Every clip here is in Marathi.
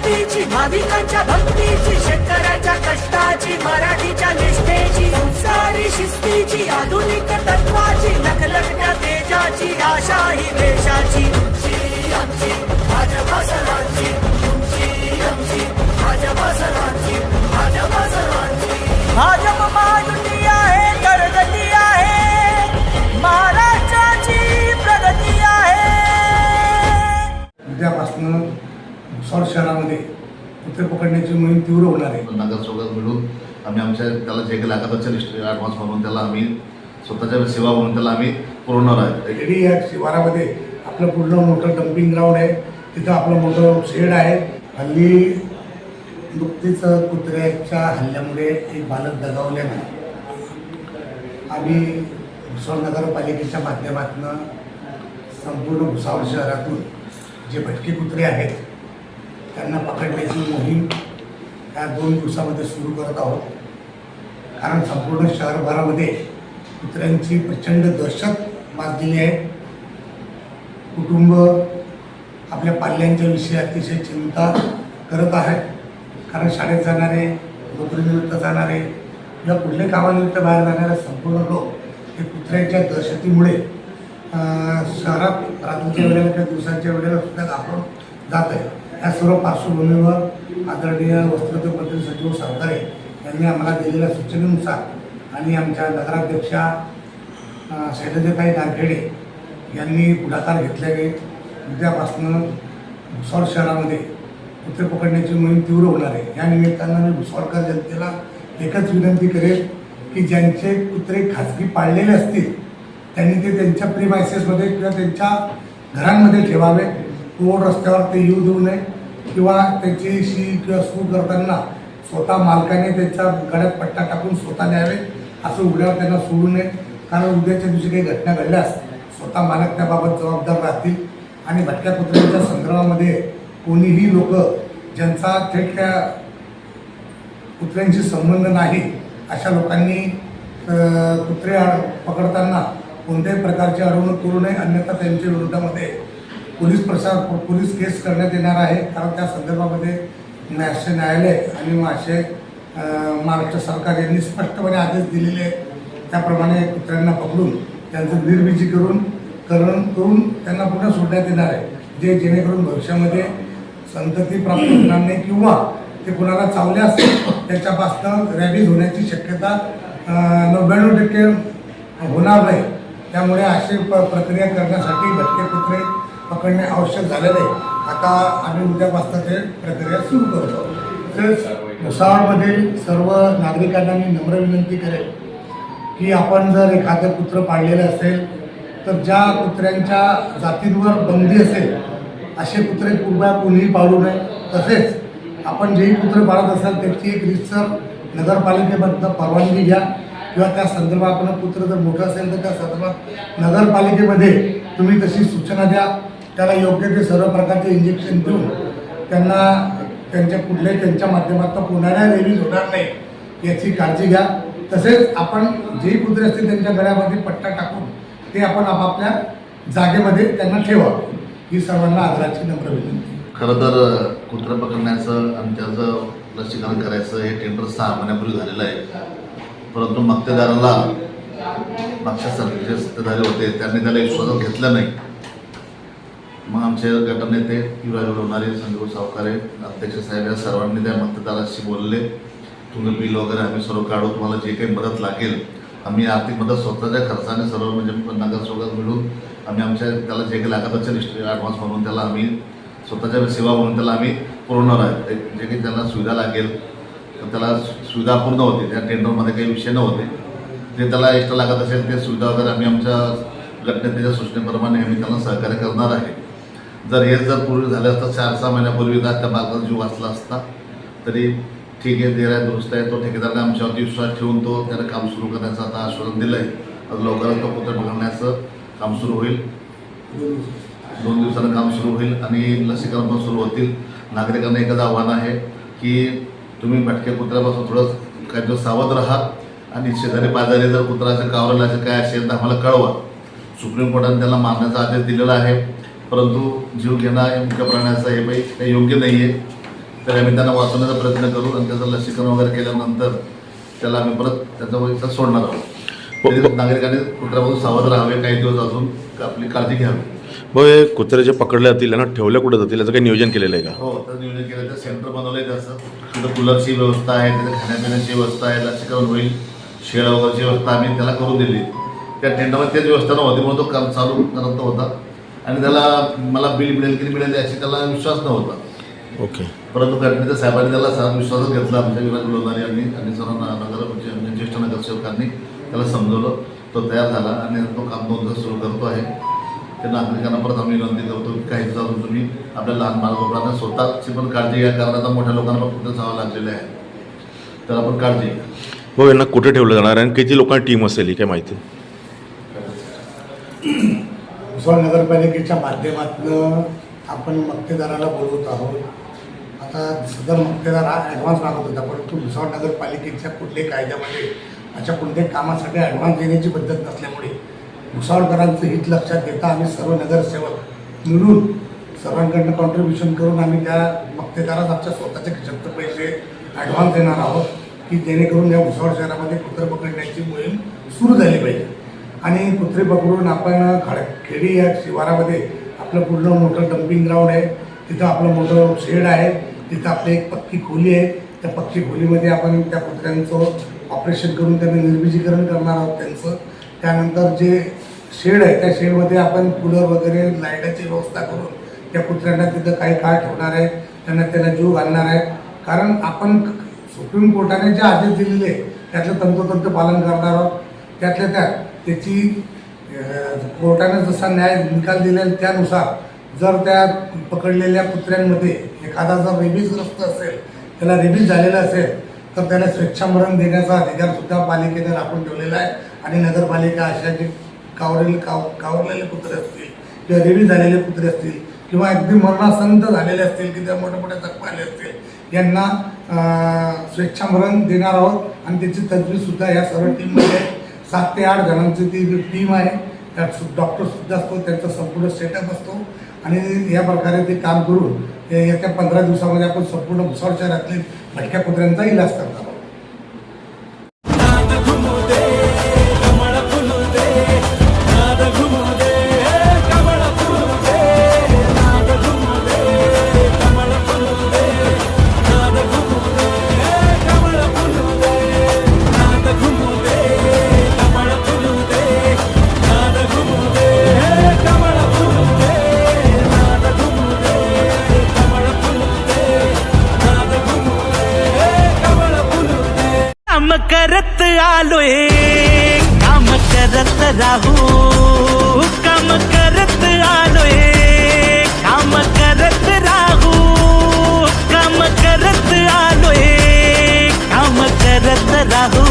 शक्तीची, भाविकांच्या भक्तीची, शेतकऱ्याच्या कष्टाची, मराठीच्या निष्ठेची, संस्कारी शिस्तीची, आधुनिक तत्वाची, लखलखत्या तेजाची, आशा ही देशाची. तुमची आमची भाजपा सर्वांची, तुमची आमची भाजपा सर्वांची, भाजपा सर्वांची. भाजप महायुती आहे, प्रगती आहे, महाराष्ट्राची प्रगती आहे. उद्यापासून भुसावळ शहरामध्ये कुत्रे पकडण्याची मोहीम तीव्र होणार आहे. नगरसेवक मिळून आम्ही आमच्या त्याला जे काही लागत असेल ॲडव्हान्स म्हणून त्याला आम्ही स्वतःच्या सेवा म्हणून त्याला आम्ही पुरवणार आहे. रेडी या शिवारामध्ये आपलं पूर्ण मोठं डम्पिंग ग्राउंड आहे, तिथं आपलं मोठं शेड आहे. हल्ली नुकतीच कुत्र्याच्या हल्ल्यामुळे एक बालक दगावल्याने आम्ही भुसावळ नगरपालिकेच्या माध्यमातून संपूर्ण भुसावळ शहरातून जे भटके कुत्रे आहेत त्यांना पकडण्याची मोहीम या 2 दिवसामध्ये सुरू करत आहोत. कारण संपूर्ण शहरभरामध्ये कुत्र्यांची प्रचंड दहशत माजलेली आहे. कुटुंब आपल्या पाल्यांच्या विषयी अतिशय चिंता करत आहेत. कारण शाळेत जाणारे, नोकरीनिमित्त जाणारे किंवा कुठल्याही कामानिमित्त बाहेर जाणारे संपूर्ण लोक हे कुत्र्याच्या दहशतीमुळे शहरात रात्रीच्या वेळेला किंवा दिवसाच्या वेळेला सुद्धा घाबरून जात आहे. या सर्व पार्श्वभूमीवर आदरणीय वस्त्रोद्योग मंत्री सचिव सरकारे यांनी आम्हाला दिलेल्या सूचनेनुसार आणि आमच्या नगराध्यक्षा शैलजाताई नारखेडे यांनी पुढाकार घेतल्याने उद्यापासून भुसावळ शहरामध्ये कुत्रे पकडण्याची मोहीम तीव्र होणार आहे. या निमित्तानं मी भुसावळकर जनतेला एकच विनंती करेल की ज्यांचे कुत्रे खाजगी पाळलेले असतील त्यांनी ते त्यांच्या प्रीमायसेसमध्ये किंवा त्यांच्या घरांमध्ये ठेवावे. रोड रस्त्यावर ते येऊ देऊ नये किंवा त्याची शी किंवा सू करताना स्वतः मालकाने त्यांच्या गळ्यात पट्टा टाकून स्वतः न्यावे. असं उघड्यावर त्यांना सोडू नये. कारण उद्याच्या दिवशी काही घटना घडल्यास स्वतः मालक त्याबाबत जबाबदार राहतील. आणि भटक्या कुत्र्यांच्या संदर्भामध्ये कोणीही लोक ज्यांचा थेट त्या कुत्र्यांशी संबंध नाही अशा लोकांनी कुत्रे पकडताना कोणत्याही प्रकारची अडवणूक करू नये. अन्यथा त्यांच्या विरोधामध्ये पोलीस केस करण्यात येणार आहे. कारण त्या संदर्भामध्ये महाराष्ट्र न्यायालय आणि महाराष्ट्र सरकार यांनी स्पष्टपणे आदेश दिलेले आहेत. त्याप्रमाणे कुत्र्यांना पकडून त्यांचं निर्विजीकरण करून त्यांना पुन्हा सोडण्यात येणार आहे. जेणेकरून भविष्यामध्ये संतती प्राप्त होणार नाही किंवा ते कुणाला चावल्यास त्याच्यापासून रॅबीज होण्याची शक्यता 99% होणार नाही. त्यामुळे अशी प्रक्रिया करण्यासाठी भटके कुत्रे पकडणे आवश्यक झालेले आहे. आता आम्ही उद्यापासून ते प्रक्रिया सुरू करतो. तसेच भुसावळमधील सर्व नागरिकांना मी नम्र विनंती करेन की आपण जर एखादं कुत्रं पाळलेलं असेल तर ज्या कुत्र्यांच्या जातींवर बंदी असेल असे कुत्रे पूर्वा कोणीही पाळू नये. तसेच आपण जेही कुत्रे पाळत असाल त्याची एक रितसर नगरपालिकेमधनं परवानगी घ्या किंवा त्या संदर्भात आपण कुत्रं जर मोठं असेल तर त्या संदर्भात नगरपालिकेमध्ये तुम्ही तशी सूचना द्या. त्याला योग्य ते सर्व प्रकारचे इंजेक्शन देऊन त्यांना त्यांच्या माध्यमातून कोणाला रेबीज होणार नाही याची काळजी घ्या. तसेच आपण जेही कुत्रे असतील त्यांच्या गळ्यामध्ये पट्टा टाकून ते आपण आपापल्या जागेमध्ये त्यांना ठेवा. ही सर्वांना आदराची नम्र विनंती. खरं तर कुत्रं पकडण्याचं आणि त्याचं लसीकरण करायचं हे टेंडर 6 महिन्यापूर्वी झालेलं आहे. परंतु मक्तेदाराला मागच्या सरकारचे सत्तेधारी होते त्यांनी त्याला विश्वासात घेतलं नाही. मग आमचे गटनेते युवराज उडवणारे, संजू सावकारे, अध्यक्ष साहेब या सर्वांनी त्या मक्तेदाराशी बोलले. तुम्ही बिल वगैरे आम्ही सर्व काढू, तुम्हाला जे काही मदत लागेल आम्ही आर्थिक मदत स्वतःच्या खर्चाने सर्व म्हणजे नगरसेवक मिळून आम्ही आमच्या त्याला जे काही लागत असेल ॲडव्हान्स म्हणून त्याला आम्ही स्वतःच्या सेवा म्हणून त्याला आम्ही पुरवणार आहे. जे काही त्याला सुविधा लागेल तर त्याला सुविधा पूर्ण होते. त्या टेंडरमध्ये काही विषय नव्हते. जे त्याला एक्स्ट्रा लागत असेल ते सुविधा वगैरे आम्ही आमच्या गटनेत्याच्या सूचनेप्रमाणे आम्ही त्यांना सहकार्य करणार आहे. जर पूर्वी झालं असतं 4-6 महिन्यापूर्वी त्या बागाचा जीव वाचला असता तरी ठीक आहे. देर आहे, दुरुस्त आहे. तो ठेकेदाराने आमच्यावरती विश्वास ठेवून तो त्याला काम सुरू करण्याचं आता आश्वासन दिलं आहे. आज लवकरच तो कुत्रे पकडण्याचं काम सुरू होईल. 2 दिवसानं काम सुरू होईल आणि लसीकरण पण सुरू होतील. नागरिकांना एकच आव्हान आहे की तुम्ही भटक्या कुत्र्यापासून थोडं काही दिवस सावध राहा आणि शेजारी पाजारी जर कुत्राचं कावरल्याचं काय असेल तर आम्हाला कळवा. सुप्रीम कोर्टाने त्याला मारण्याचा आदेश दिलेला आहे. परंतु जीव घेणं मुख्य प्राण्याचा हे काही योग्य नाही आहे. तर आम्ही त्यांना वाचवण्याचा प्रयत्न करू आणि त्याचं लसीकरण वगैरे केल्यानंतर त्याला आम्ही परत त्याचा इथं सोडणार आहोत. तरी नागरिकांनी कुत्र्यापासून सावध राहावे, काही दिवस अजून आपली काळजी घ्यावी. भाऊ हे कुत्रे जे पकडले जातील यांना ठेवल्या कुठे जातील याचं काही नियोजन केलेलं आहे का? हो, तर नियोजन केलं तर सेंटर बनवलं आहे तसं. तिथं कूलरची व्यवस्था आहे, तिथं खाण्यापिण्याची व्यवस्था आहे, लसीकरण होईल, शेळ वगैरेची व्यवस्था आम्ही त्याला करून दिली. त्या टेंटमध्ये तेच व्यवस्था नव्हती म्हणून तो काम चालू करत होता आणि त्याला मला बिल मिळेल की मिळेल याची त्याला विश्वास नव्हता. ओके. परंतु घटनेच्या साहेबांनी त्याला विश्वासात घेतला, आमच्या विभाग लोणारी आणि सर्व नगर म्हणजे ज्येष्ठ नगरसेवकांनी त्याला समजवलं. तो तयार झाला आणि तो काम 2 दिवस सुरू करतो आहे. त्या नागरिकांना परत आम्ही विनंती करतो की काही दिवसातून तुम्ही आपल्या लहान बाळगोपाळांना स्वतःची पण काळजी घ्या, कारण आता मोठ्या लोकांना पण कुठे जावं लागलेलं आहे, तर आपण काळजी घ्या. भाऊ यांना कुठे ठेवलं जाणार आणि किती लोकांची टीम असेल ही काय माहिती? भुसावळ नगरपालिकेच्या माध्यमातून आपण मक्तेदाराला बोलवत आहोत. आता सदर मक्तेदार हा ॲडव्हान्स मागत होता, परंतु भुसावळ नगरपालिकेच्या कुठल्याही कायद्यामध्ये अशा कोणत्याही कामासाठी ॲडव्हान्स देण्याची पद्धत नसल्यामुळे भुसावळकरांचं हित लक्षात घेता आम्ही सर्व नगरसेवक मिळून सर्वांकडनं कॉन्ट्रीब्युशन करून आम्ही त्या मक्तेदारास आमच्या स्वतःच्या खिशातले पैसे ॲडव्हान्स देणार आहोत की जेणेकरून या भुसावळ शहरामध्ये कुत्रे पकडण्याची मोहीम सुरू झाली पाहिजे. आणि कुत्रे पकडून आपण खेडी या शिवारामध्ये आपलं पूर्ण मोठं डम्पिंग ग्राउंड आहे, तिथं आपलं मोठं शेड आहे, तिथं आपली एक पक्की खोली आहे. त्या पक्की खोलीमध्ये आपण त्या कुत्र्यांचं ऑपरेशन करून त्यांना निर्विजीकरण करणार आहोत त्यांचं. त्यानंतर जे शेड आहे त्या शेडमध्ये आपण कूलर वगैरे लाईटाची व्यवस्था करून त्या कुत्र्यांना तिथं काही काळ ठेवणार आहे, त्यांना जीव घालणार आहे. कारण आपण सुप्रीम कोर्टाने जे आदेश दिलेले त्यातलं तंतोतंत पालन करणार आहोत. त्यातल्या त्यात त्याची कोर्टाने जसा न्याय निकाल दिला त्यानुसार जर त्या पकडलेल्या कुत्र्यांमध्ये एखादा जर रेबीजग्रस्त असेल, त्याला रेबीज झालेला असेल, तर त्याला स्वेच्छामरण देण्याचा अधिकारसुद्धा पालिकेने राखून ठेवलेला आहे. आणि नगरपालिका अशा जे कावरलेले कुत्रे असतील किंवा रेबीज झालेले कुत्रे असतील किंवा अगदी मरणासन्न झालेले असतील की त्या मोठ्या मोठ्या जखमा आले असतील, यांना स्वेच्छामरण देणार आहोत. आणि त्याची तजवीजसुद्धा या सर्व टीममध्ये 7 ते 8 जणांची ती टीम आहे. त्यात डॉक्टरसुद्धा असतो, त्यांचा संपूर्ण सेटअप असतो आणि या प्रकारे ते काम करून येत्या 15 दिवसामध्ये आपण संपूर्ण भुसावळ शहरातले भटक्या कुत्र्यांचा इलाज करणार आहोत. काम करत आलोय, काम करत राहू, काम करत आलोय, काम करत राहू, काम करत आलोय, काम करत राहू.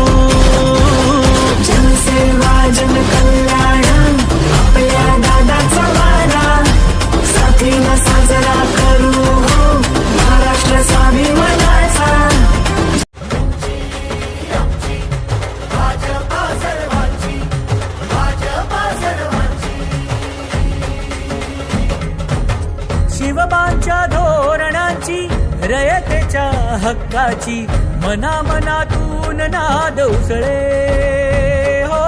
जनसेवा जन कल्याण आपल्या दादाचा वारा, साथीला साजरा करू महाराष्ट्र स्वाभिमानाचा. शिवबांच्या धोरणाची, रयतेच्या हक्काची, मनामनातून नाद उसळे हो.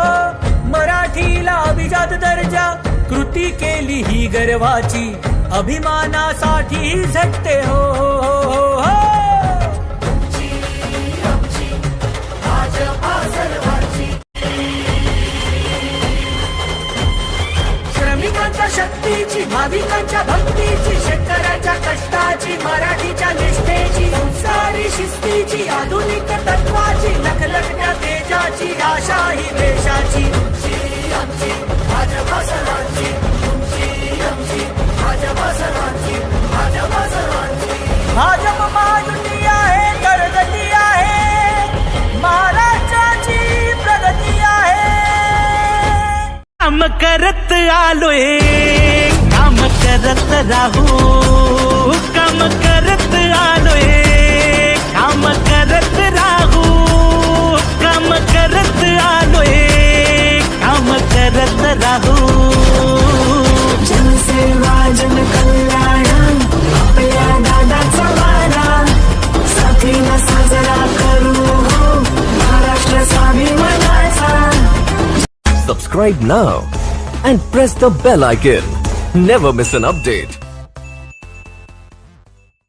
मराठीला अभिजात दर्जा, कृती केली ही गर्वाची, अभिमानासाठी झटते हो, हो, हो. श्रमिकांच्या शक्तीची, भाविकांच्या भक्तीची, शेतकऱ्याच्या कष्टाची, मराठीच्या निष्ठेची, संस्कारी शिस्तीची, आधुनिक तत्वाची, लखलखत्या तेजाची, आशा ही देशाची. आमची भाजपा सर्वांची, तुमची आमची भाजपा सर्वांची, भाजपा सर्वांची. भाजप महायुती आहे, प्रगती आहे, महाराष्ट्राची प्रगती आहे. काम करत आलोय, काम करत राहू, काम करत आलोय, काम करत राहू, काम करत आलोय, काम करत राहू. जनसेवा जन कल्याण आपल्या दादाचा वारा, subscribe now and press the bell icon. Never miss an update.